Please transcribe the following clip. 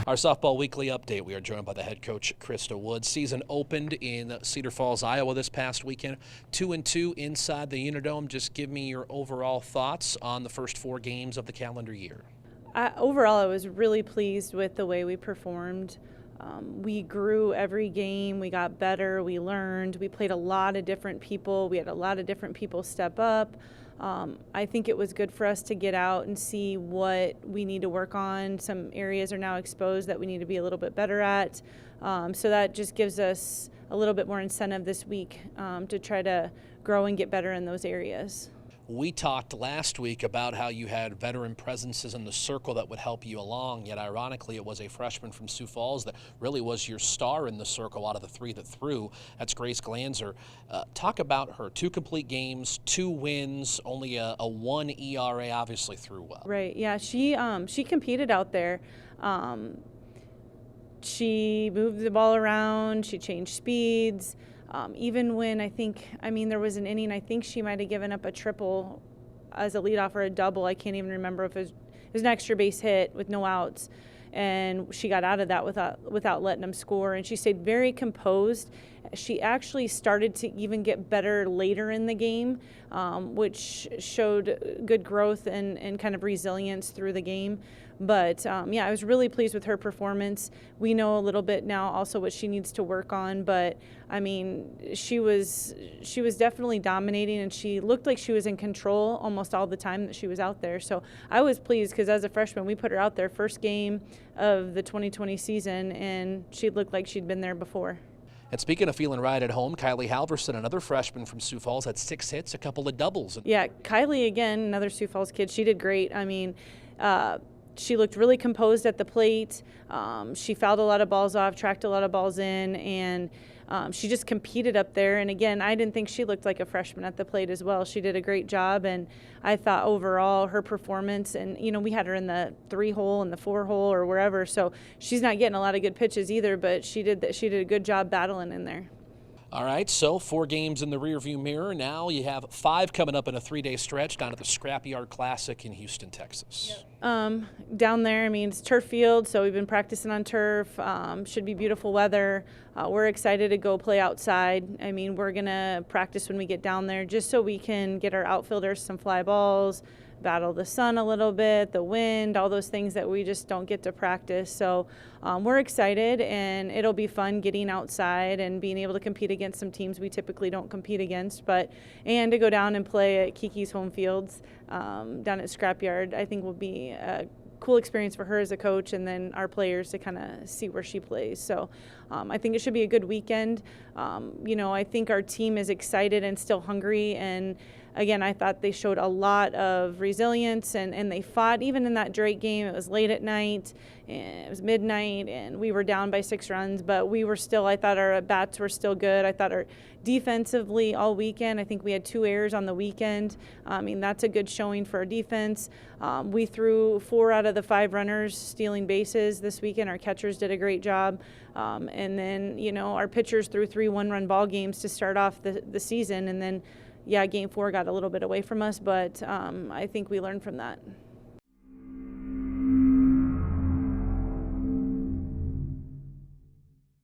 Our Softball Weekly Update. We are joined by the head coach, Krista Wood. Season opened in Cedar Falls, Iowa this past weekend. 2-2 inside the Unidome. Just give me your overall thoughts on the first 4 games of the calendar year. Overall, I was really pleased with the way we performed. We grew every game. We got better. We learned. We played a lot of different people. We had a lot of different people step up. I think it was good for us to get out and see what we need to work on. Some areas are now exposed that we need to be a little bit better at. So that just gives us a little bit more incentive this week to try to grow and get better in those areas. We talked last week about how you had veteran presences in the circle that would help you along, yet ironically it was a freshman from Sioux Falls that really was your star in the circle out of the 3 that threw. That's Grace Glanzer. Talk about her. 2 complete games, 2 wins, only a 1 ERA, obviously threw well. Right, yeah, she competed out there. She moved the ball around, she changed speeds. Even when there was an inning, I think she might have given up a triple as a leadoff or a double. I can't even remember if it was an extra base hit with no outs. And she got out of that without letting them score. And she stayed very composed. She actually started to even get better later in the game, which showed good growth and kind of resilience through the game. But I was really pleased with her performance. We know a little bit now also what she needs to work on, but I mean, she was definitely dominating, and she looked like she was in control almost all the time that she was out there. So I was pleased because as a freshman, we put her out there first game of the 2020 season, and she looked like she'd been there before. And speaking of feeling right at home, Kylie Halverson, another freshman from Sioux Falls, had 6 hits, a couple of doubles. Yeah, Kylie, again, another Sioux Falls kid, she did great. I mean, she looked really composed at the plate. She fouled a lot of balls off, tracked a lot of balls in, and she just competed up there. And again, I didn't think she looked like a freshman at the plate as well. She did a great job, and I thought overall her performance, and we had her in the 3-hole and the 4-hole or wherever, so she's not getting a lot of good pitches either, but she did a good job battling in there. All right, so 4 games in the rearview mirror. Now you have 5 coming up in a 3-day stretch down at the Scrapyard Classic in Houston, Texas. Down there, I mean, it's turf field, so we've been practicing on turf. Should be beautiful weather. We're excited to go play outside. I mean, we're going to practice when we get down there just so we can get our outfielders some fly balls, battle the sun a little bit, the wind, all those things that we just don't get to practice. So we're excited, and it'll be fun getting outside and being able to compete against some teams we typically don't compete against, and to go down and play at Kiki's home fields down at Scrapyard, I think will be a cool experience for her as a coach, and then our players to kind of see where she plays. So I think it should be a good weekend. I think our team is excited and still hungry, and again, I thought they showed a lot of resilience, and they fought. Even in that Drake game, it was late at night, and it was midnight, and we were down by 6 runs, but we were still, I thought our bats were still good. I thought our defensively all weekend, I think we had 2 errors on the weekend. I mean, that's a good showing for our defense. We threw 4 out of the 5 runners stealing bases this weekend. Our catchers did a great job. And then, our pitchers threw 3 one-run ball games to start off the season, and then, Game 4 got a little bit away from us, but I think we learned from that.